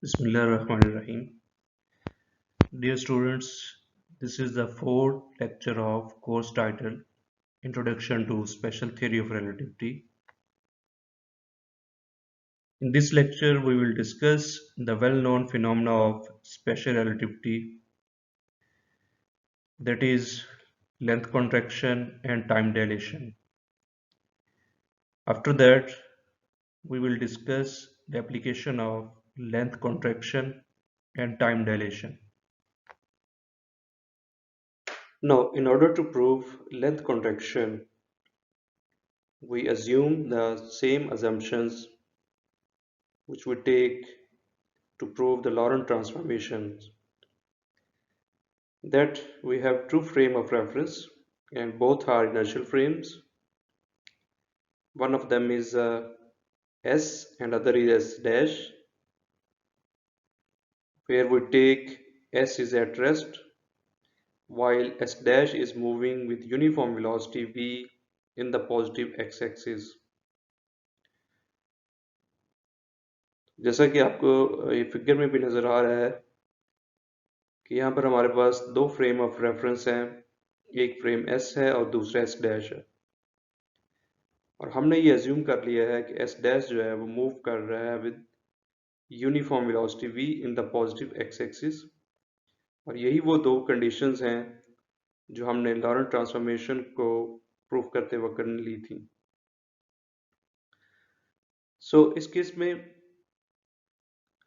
Bismillahirrahmanirrahim. Dear students, this is the fourth lecture of course titled Introduction to Special Theory of Relativity. In this lecture, we will discuss the well-known phenomena of special relativity, that is, length contraction and time dilation. After that, we will discuss the application of length contraction and time dilation. Now, in order to prove length contraction, we assume the same assumptions which we take to prove the Laurent transformations, that we have two frame of reference and both are inertial frames. One of them is S and other is S dash, where we take S is at rest while S dash is moving with uniform velocity v in the positive x-axis. जैसा कि आपको ये figure में भी नज़र आ रहा है कि यहाँ पर हमारे पास दो फ्रेम ऑफ रेफरेंस हैं, एक फ्रेम S है और दूसरा S डैश है, और हमने ये अज्यूम कर लिया है कि S डैश जो है वो मूव कर रहा है with uniform velocity v in the positive x axis, और यही वो दो कंडीशंस हैं जो हमने लॉरेंट ट्रांसफॉर्मेशन को प्रूव करते वक्त ली थी। इस केस में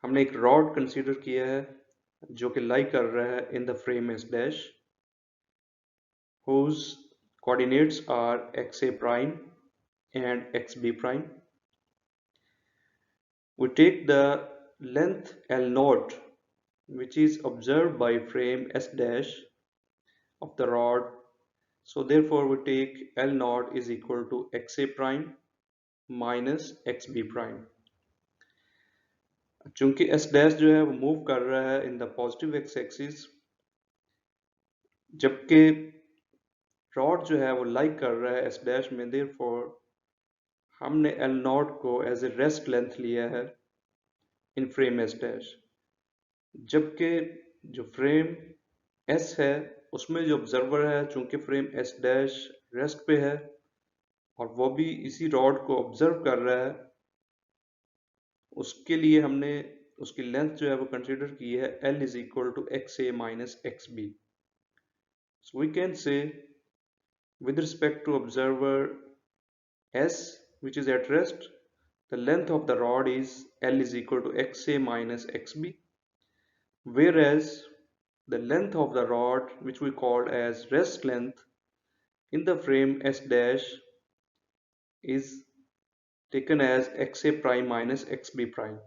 हमने एक रॉड कंसीडर किया है जो कि लाई कर रहा है in the frame S dash, whose coordinates are xa prime and xb prime. We take the length L naught which is observed by frame S dash of the rod, so therefore we take L naught is equal to xa prime minus xb prime. चूंकि S dash जो है वो move कर रहा है in the positive x axis, जबकि rod जो है वो लाई कर रहा है S dash में, therefore हमने L naught को एज ए रेस्ट लेंथ लिया है इन फ्रेम S dash, जबकि जो फ्रेम S है उसमें जो ऑब्जर्वर है चूंकि फ्रेम S डैश रेस्ट पे है और वो भी इसी रॉड को ऑब्जर्व कर रहा है, उसके लिए हमने उसकी लेंथ जो है वो कंसीडर की है L is equal to XA minus XB. So we can say with respect to observer S which is at rest, the length of the rod is L is equal to XA minus XB, whereas the length of the rod which we called as rest length in the frame S dash is taken as XA prime minus XB prime.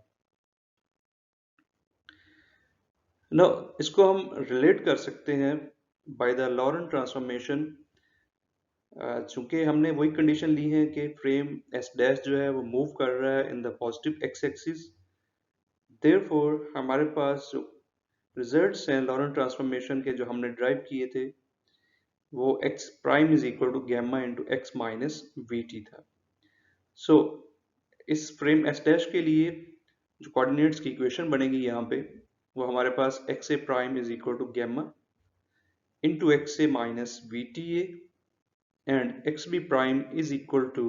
Now इसको हम relate कर सकते हैं by the Laurent transformation, चूंकि हमने वही condition ली है कि फ्रेम S dash जो है वो मूव कर रहा है in the positive x axis, therefore हमारे पास जो रिजल्ट्स हैं लॉरेंट ट्रांसफॉर्मेशन के जो हमने ड्राइव किए थे वो x prime is equal to gamma into X minus we T था. सो इस फ्रेम S डैश के लिए जो कोऑर्डिनेट्स की इक्वेशन बनेगी यहाँ पे वो हमारे पास XA prime is equal to gamma into XA minus VTA and XB prime is equal to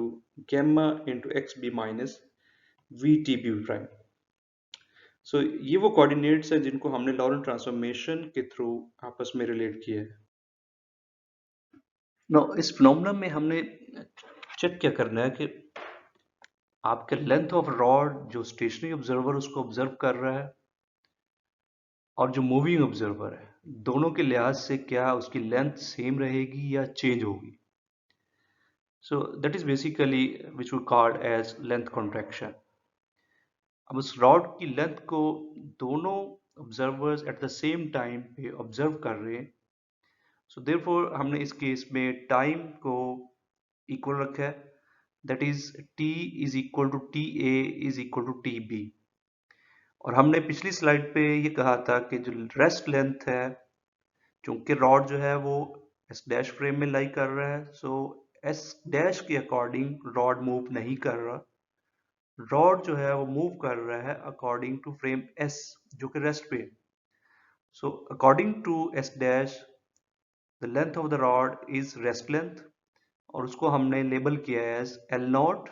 gamma into XB minus VTB prime. So ये वो कोऑर्डिनेट्स हैं जिनको हमने लॉरेंट ट्रांसफॉर्मेशन के थ्रू आपस में रिलेट किया है. नो इस फिनोमेनन में हमने चेक क्या करना है कि आपके लेंथ ऑफ रॉड जो स्टेशनरी ऑब्जर्वर उसको ऑब्जर्व कर रहा है और जो मूविंग ऑब्जर्वर है, दोनों के लिहाज से क्या उसकी लेंथ सेम रहेगी या चेंज होगी. So that is basically which we called as length contraction. अब उस रॉड की लेंथ को दोनों observers at the same time पे ऑब्जर्व कर रहे हैं, सो देयरफॉर हमने इस केस में टाइम को इक्वल रखा है, that is t is equal to T A is equal to T B. और हमने पिछली स्लाइड पे ये कहा था कि जो रेस्ट लेंथ है, चूंकि रॉड जो है वो एस डैश फ्रेम में लाई कर रहा है, सो एस डैश के अकॉर्डिंग रॉड मूव नहीं कर रहा, रॉड जो है वो मूव कर रहा है अकॉर्डिंग टू फ्रेम एस जो कि रेस्ट पे है। So according to S dash the length of the rod is rest length, और उसको हमने लेबल किया है एज एल नॉट,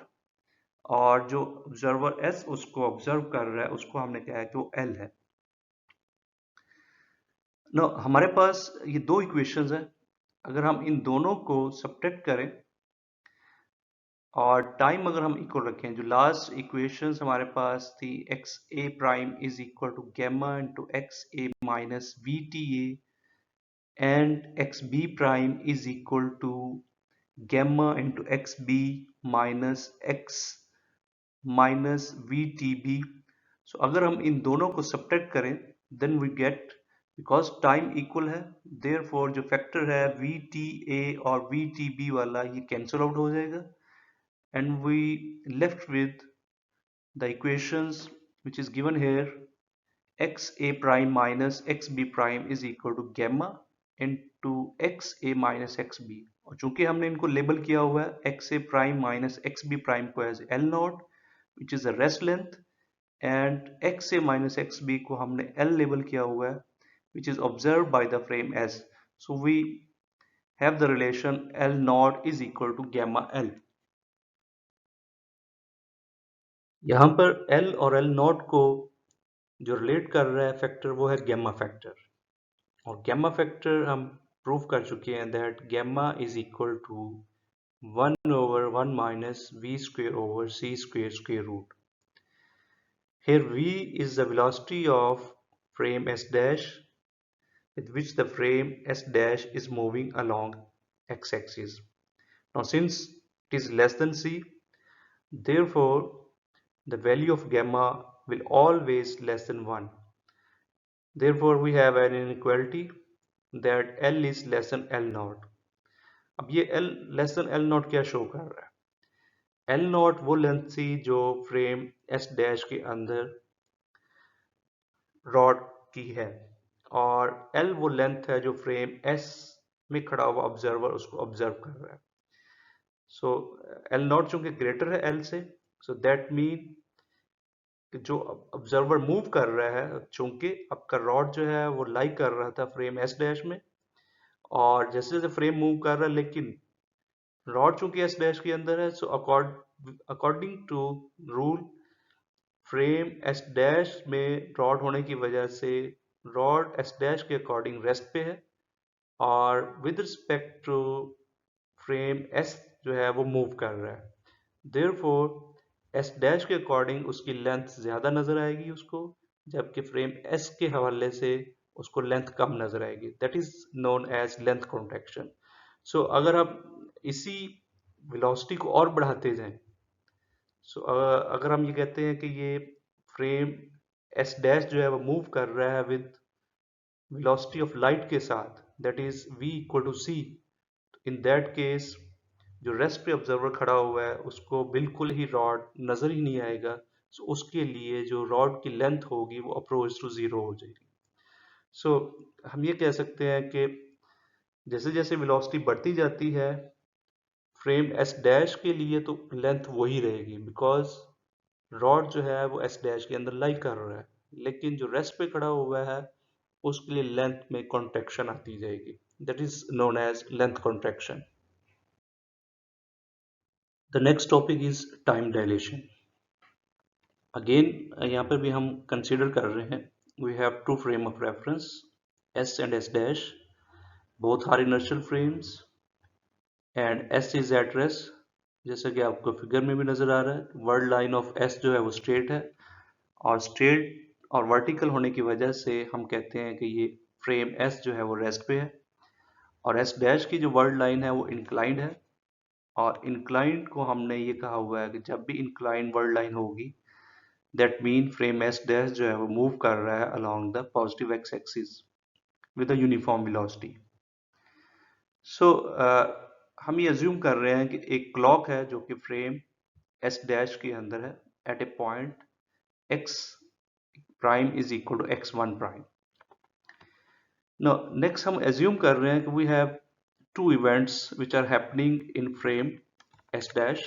और जो ऑब्जर्वर एस उसको ऑब्जर्व कर रहा है उसको हमने कहा है कि वो एल है। नो हमारे पास ये दो इक्वेशंस हैं, अगर हम इन दोनों को सब्ट्रैक्ट करें और टाइम अगर हम इक्वल रखें, जो लास्ट इक्वेशंस हमारे पास थी x a prime is equal to gamma into x a minus we t a and x b prime is equal to gamma into x b minus x minus we t b. So अगर हम इन दोनों को subtract करें then we get, because time equal है therefore जो factor है v t a और वी टी बी वाला ये कैंसिल आउट हो जाएगा, and we left with the equations which is given here, x a prime minus x b prime is equal to gamma into x a minus x b, और चूंकि हमने इनको label किया हुआ है x a prime minus x b prime को as L not which is a rest length, and x a minus x b को हमने L लेबल किया हुआ है which is observed by the frame S, so we have the relation L naught is equal to gamma L। यहाँ पर L और L not को जो रिलेट कर रहा है फैक्टर वो है गैमा फैक्टर, और गैमा फैक्टर हम प्रूव कर चुके हैं that gamma is equal to 1/1 minus V square over C square square root. Here v is the velocity of frame S dash with which the frame S dash is moving along x-axis. Now since it is less than c, therefore the value of gamma will always less than 1. Therefore we have an inequality that L is less than L naught। अब ये L less than L naught क्या show कर रहा है? L naught वो length थी जो frame S dash के अंदर रॉड की है, और L वो लेंथ है जो फ्रेम S में खड़ा हुआ ऑब्जर्वर उसको ऑब्जर्व कर रहा है। सो L नॉट चूंकि ग्रेटर है L से, सो दैट मीन कि जो ऑब्जर्वर मूव कर रहा है, चूंकि आपका रॉड जो है वो लाई कर रहा था फ्रेम S डैश में, और जैसे जैसे फ्रेम मूव कर रहा है लेकिन रॉड चूंकि एस डैश के अंदर है, so according to rule frame S dash में रॉड होने की वजह से रॉड एस डैश के अकॉर्डिंग रेस्ट पे है, और with respect to frame S जो है वो मूव कर रहा है, देयरफॉर एस डैश के अकॉर्डिंग उसकी लेंथ ज्यादा नजर आएगी उसको, जबकि फ्रेम एस के हवाले से उसको लेंथ कम नजर आएगी। That is known as length contraction. So अगर आप इसी वेलोसिटी को और बढ़ाते जाएं, सो अगर हम ये कहते हैं कि ये फ्रेम एस डैश जो है वो मूव कर रहा है विद वेलोसिटी ऑफ लाइट के साथ, that is v equal to c, in that case जो रेस्ट पे ऑब्जर्वर खड़ा हुआ है उसको बिल्कुल ही रॉड नजर ही नहीं आएगा, सो उसके लिए जो रॉड की लेंथ होगी वो अप्रोच टू जीरो हो जाएगी। सो हम ये कह सकते हैं कि जैसे जैसे वेलोसिटी बढ़ती जाती है फ्रेम एस डैश के लिए तो लेंथ वही रहेगी, बिकॉज रॉड जो है वो एस डैश के अंदर लाई कर रहा है, लेकिन जो रेस्ट पे खड़ा हुआ है उसके लिए लेंथ में कॉन्ट्रैक्शन आती जाएगी, that is known as length contraction. The next topic is time dilation. Again यहाँ पर भी हम कंसिडर कर रहे हैं we have two frame of reference S and S dash, both are inertial frames and S is at rest, जैसा कि आपको फिगर में भी नजर आ रहा है वर्ड लाइन ऑफ एस जो है वो स्ट्रेट है, और स्ट्रेट और वर्टिकल होने की वजह से हम कहते हैं कि ये फ्रेम एस जो है वो रेस्ट पे है, और एस डैश की जो वर्ड लाइन है वो इंक्लाइंड है, और इंक्लाइंड को हमने ये कहा हुआ है कि जब भी इंक्लाइंड वर्ड लाइन होगी that mean frame S dash जो है वो मूव कर रहा है along the positive x axis with a uniform velocity. So हम ये अज्यूम कर रहे हैं कि एक क्लॉक है जो कि फ्रेम एस डैश के अंदर है at a point X prime is equal to x1 prime. Now next हम assume कर रहे हैं कि we have two events which are happening in frame S dash।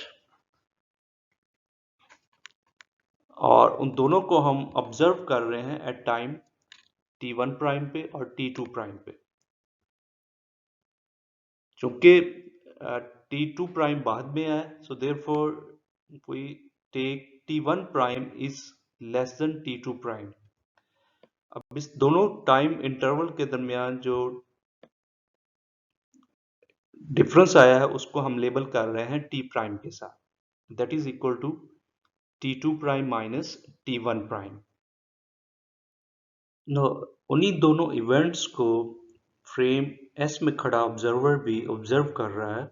और उन दोनों को हम ऑब्जर्व कर रहे हैं एट टाइम t1 प्राइम पे और t2 प्राइम पे। चूंकि t2 प्राइम बाद में आया, so therefore we take t1 prime is less than t2 prime. अब इस दोनों टाइम इंटरवल के दरमियान जो डिफरेंस आया है उसको हम लेबल कर रहे हैं t प्राइम के साथ, that is equal to t2 prime minus t1 prime. उन्हीं दोनों इवेंट्स को फ्रेम S में खड़ा ऑब्जर्वर भी ऑब्जर्व कर रहा है,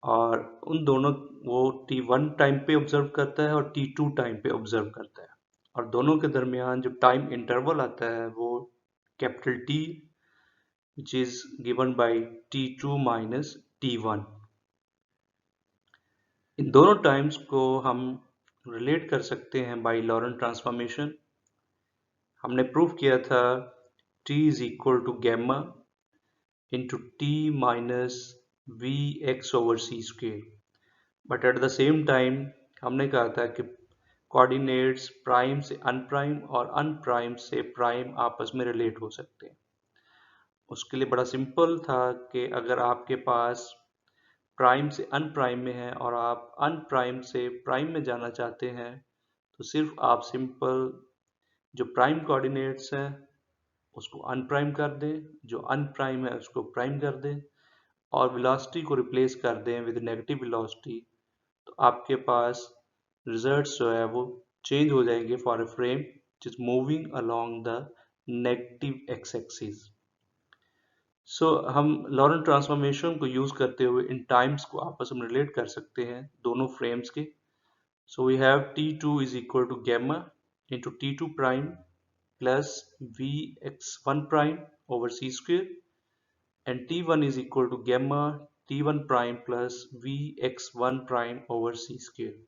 और उन दोनों वो t1 टाइम पे ऑब्जर्व करता है और t2 टाइम पे ऑब्जर्व करता है, और दोनों के दरमियान जो टाइम इंटरवल आता है वो capital T which is given by t2 minus t1। इन दोनों टाइम्स को हम रिलेट कर सकते हैं बाय लॉरेंट ट्रांसफॉर्मेशन। हमने प्रूव किया था t is equal to gamma into T minus V X over C square, but at the same time हमने कहा था कि कोऑर्डिनेट्स प्राइम से अनप्राइम और अनप्राइम से प्राइम आपस में रिलेट हो सकते हैं। उसके लिए बड़ा सिंपल था कि अगर आपके पास प्राइम से अनप्राइम में है और आप अनप्राइम से प्राइम में जाना चाहते हैं, तो सिर्फ आप सिंपल जो प्राइम कोऑर्डिनेट्स हैं उसको अनप्राइम कर दें, जो अनप्राइम है उसको प्राइम कर दें, और वेलोसिटी को रिप्लेस कर दें विद नेगेटिव वेलोसिटी, तो आपके पास रिजल्ट्स जो है वो चेंज हो जाएंगे for a frame which is moving along the negative x axis. So हम लॉरेंट ट्रांसफॉर्मेशन को यूज करते हुए इन टाइम्स को आपस में रिलेट कर सकते हैं दोनों फ्रेम्स के। So we have t2 is equal to gamma into t2 prime plus vx1 prime over c square, and t1 is equal to gamma t1 prime plus vx1 prime over c square।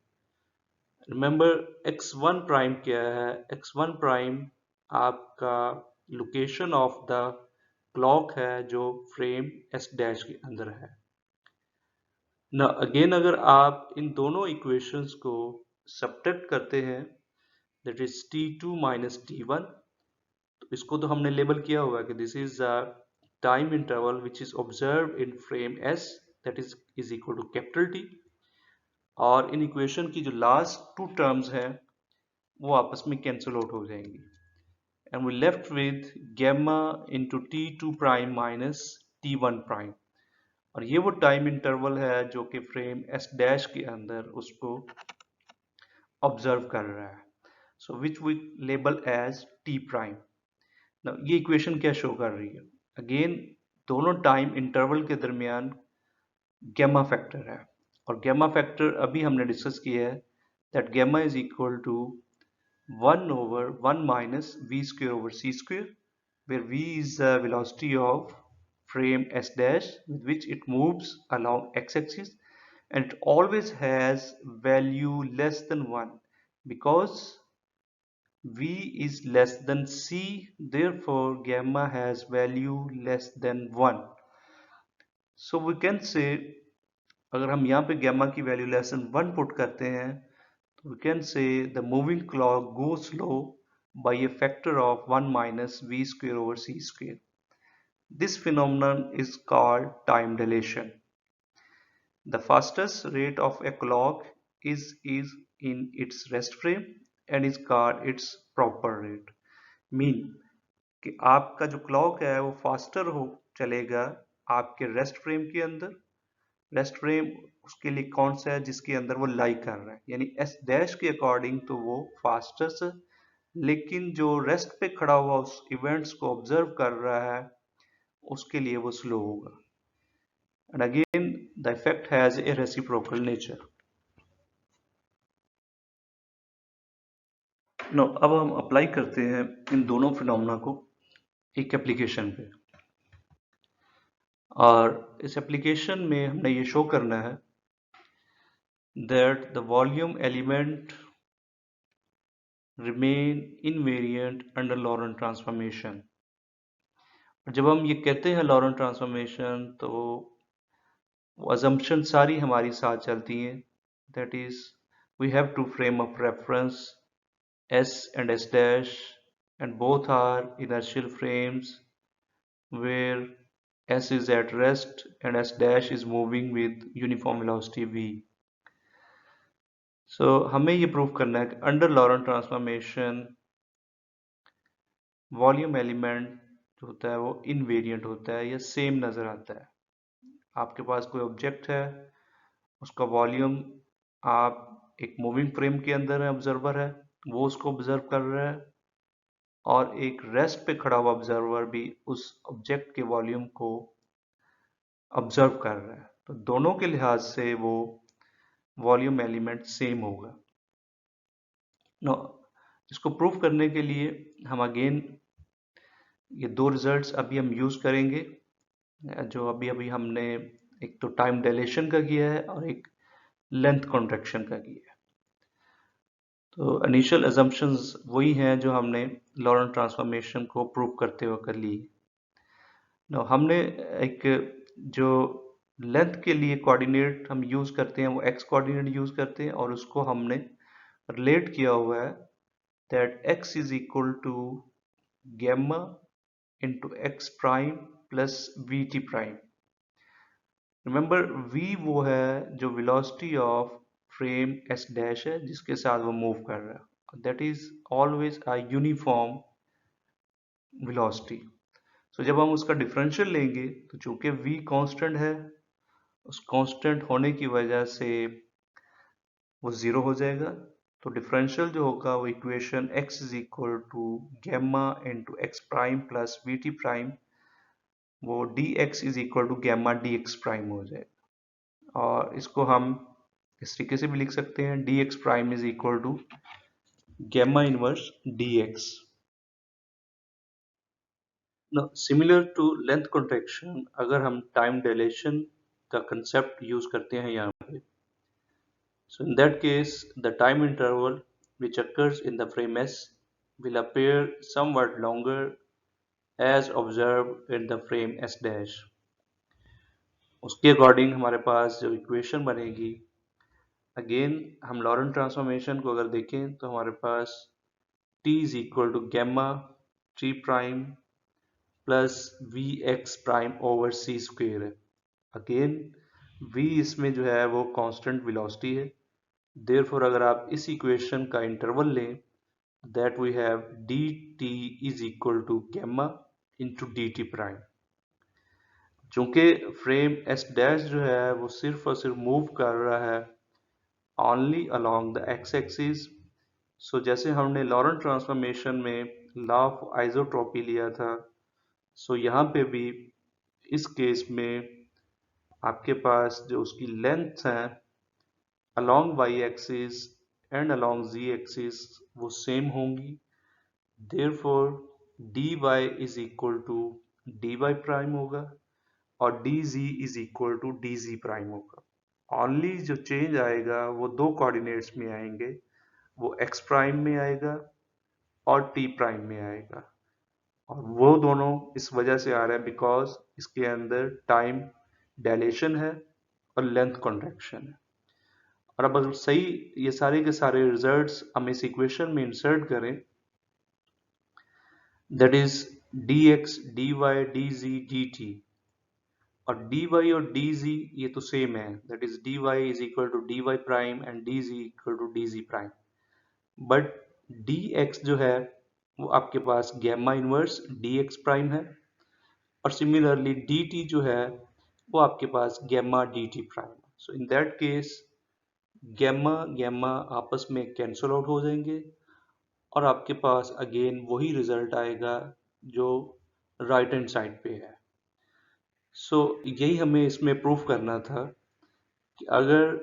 Remember x1 prime क्या है? x1 prime आपका location of the clock है जो frame s dash के अंदर है ना। Again अगर आप इन दोनों इक्वेशंस को सब्ट्रैक्ट करते हैं, that is t2 minus t1, तो इसको तो हमने लेबल किया होगा कि this is a time interval which is observe in frame s, that is equal to capital T, और इन इक्वेशन की जो लास्ट टू टर्म्स हैं वो आपस में कैंसिल आउट हो जाएंगी, and we left with gamma into t2 prime minus t1 prime, और ये वो टाइम इंटरवल है जो कि फ्रेम s डैश के अंदर उसको ऑब्जर्व कर रहा है, so which we label as t prime. ये इक्वेशन क्या शो कर रही है? अगेन दोनों टाइम इंटरवल के दरमियान गैमा फैक्टर है, और गैमा फैक्टर अभी हमने डिस्कस किया है that gamma is equal to 1 over 1 minus v square over c square, where v is the velocity of frame s dash with which it moves along x-axis, and it always has value less than 1 because v is less than c, therefore gamma has value less than 1। So we can say अगर हम यहाँ पे gamma की value less than 1 put करते हैं, तो we can say the moving clock goes slow by a factor of 1 minus v square over c square। This phenomenon is called time dilation। The fastest rate of a clock is in its rest frame and is called its proper rate। Mean कि आपका जो clock है वो faster हो चलेगा आपके rest frame के अंदर। रेस्ट फ्रेम उसके लिए कौन सा है? जिसके अंदर वो लाई कर रहा है, यानी एस डैश के अकॉर्डिंग तो वो फास्टेस्ट है, लेकिन जो रेस्ट पे खड़ा हुआ उस इवेंट्स को ऑब्जर्व कर रहा है उसके लिए वो स्लो होगा। And again the effect has a reciprocal nature. No अब हम अप्लाई करते हैं इन दोनों फिनोमेना को एक एप्लीकेशन पे, और इस एप्लीकेशन में हमने ये शो करना है that the volume element remain invariant under Laurent transformation। जब हम ये कहते हैं लॉरेंट ट्रांसफॉर्मेशन, तो वो assumption सारी हमारी साथ चलती हैं, that is we have two frame of reference S and S dash, and both are inertial frames where S is at rest and S dash is moving with uniform velocity v. So हमें ये prove करना है कि under Laurent transformation volume element जो होता है वो invariant होता है या सेम नजर आता है। आपके पास कोई ऑब्जेक्ट है, उसका वॉल्यूम आप एक मूविंग फ्रेम के अंदर है, ऑब्जर्वर है, वो उसको ऑब्जर्व कर रहा है, और एक रेस्ट पे खड़ा हुआ ऑब्जर्वर भी उस ऑब्जेक्ट के वॉल्यूम को ऑब्जर्व कर रहा है। तो दोनों के लिहाज से वो वॉल्यूम एलिमेंट सेम होगा। नो, इसको प्रूव करने के लिए हम अगेन ये दो रिजल्ट्स अभी हम यूज करेंगे, जो अभी अभी हमने एक तो टाइम डायलेशन का किया है और एक लेंथ कॉन्ट्रैक्शन का किया है। तो इनिशियल अजम्पशंस वही हैं जो हमने लॉरेंट ट्रांसफॉर्मेशन को प्रूव करते हुए कर ली। नो, हमने एक जो लेंथ के लिए कोऑर्डिनेट हम यूज करते हैं वो एक्स कोऑर्डिनेट यूज करते हैं, और उसको हमने रिलेट किया हुआ है that x is equal to gamma into x prime plus v t prime. Remember v वो है जो velocity of frame s dash है जिसके साथ वो मूव कर रहा है, that is always a uniform velocity. So जब हम उसका डिफरेंशियल लेंगे तो चूंकि v कांस्टेंट है, उस कांस्टेंट होने की वजह से वो जीरो हो जाएगा। तो डिफरेंशियल जो होगा वो equation x is equal to gamma into x prime plus v t prime, वो dx is equal to gamma dx prime हो जाएगा। और इसको हम इस तरीके से भी लिख सकते हैं dx prime is equal to gamma inverse dx। Similar to length contraction, अगर हम टाइम डायलेशन का कंसेप्ट यूज करते हैं यहाँ पे, so in that case the time interval which occurs in the frame S will appear somewhat longer as observed in the frame S dash। उसके according हमारे पास जो इक्वेशन बनेगी, अगेन हम लॉरेंट ट्रांसफॉर्मेशन को अगर देखें तो हमारे पास t is equal to gamma t prime plus v x prime over C square है। अगेन v इसमें जो है वो कांस्टेंट वेलोसिटी है, देयरफॉर अगर आप इस इक्वेशन का इंटरवल लें that we have dt is equal to gamma into d t prime. चूंकि फ्रेम एस डैश जो है वो सिर्फ और सिर्फ मूव कर रहा है only along the x axis, so जैसे हमने लॉरेंट ट्रांसफॉर्मेशन में लॉ ऑफ आइसोट्रॉपी लिया था, सो यहाँ पे भी इस केस में आपके पास जो उसकी लेंथ है along y axis and along z axis वो सेम होंगी, therefore d y is equal to d y prime होगा और d z is equal to d z prime होगा। ओनली जो चेंज आएगा वो दो कोऑर्डिनेट्स में आएंगे, वो एक्स प्राइम में आएगा और टी प्राइम में आएगा, और वो दोनों इस वजह से आ रहा है बिकॉज इसके अंदर टाइम डायलेशन है और लेंथ कॉन्ट्रैक्शन है। और अब अगर सही ये सारे के सारे रिजल्ट्स हम इस इक्वेशन में इंसर्ट करें, that is dx dy dz dt, और dy और dz ये तो सेम है, that is dy is equal to dy prime and dz equal to dz prime, but dx जो है वो आपके पास गैमा इनवर्स dx प्राइम है, और सिमिलरली dt जो है वो आपके पास गैमा dt प्राइम है। So in that case gamma gamma आपस में कैंसल आउट हो जाएंगे और आपके पास अगेन वही रिजल्ट आएगा जो राइट हैंड साइड पे है। सो यही हमें इसमें प्रूफ करना था कि अगर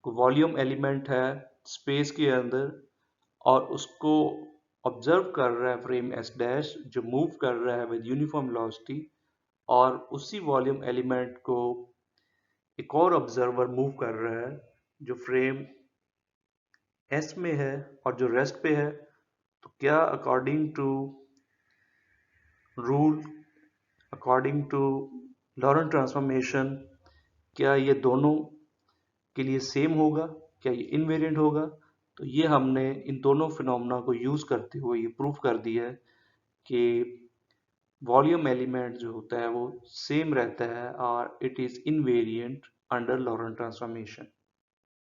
वॉल्यूम एलिमेंट है स्पेस के अंदर और उसको ऑब्जर्व कर रहा है फ्रेम एस डैश जो मूव कर रहा है विद यूनिफॉर्म वेलोसिटी, और उसी वॉल्यूम एलिमेंट को एक और ऑब्जर्वर मूव कर रहा है जो फ्रेम एस में है और जो रेस्ट पे है, तो क्या according to rule, according to Lorentz transformation, क्या ये दोनों के लिए सेम होगा? क्या ये इनवेरिएंट होगा? तो ये हमने इन दोनों फिनोमेना को यूज करते हुए ये प्रूव कर दिया है कि वॉल्यूम एलिमेंट जो होता है वो सेम रहता है और it is invariant under Laurent transformation.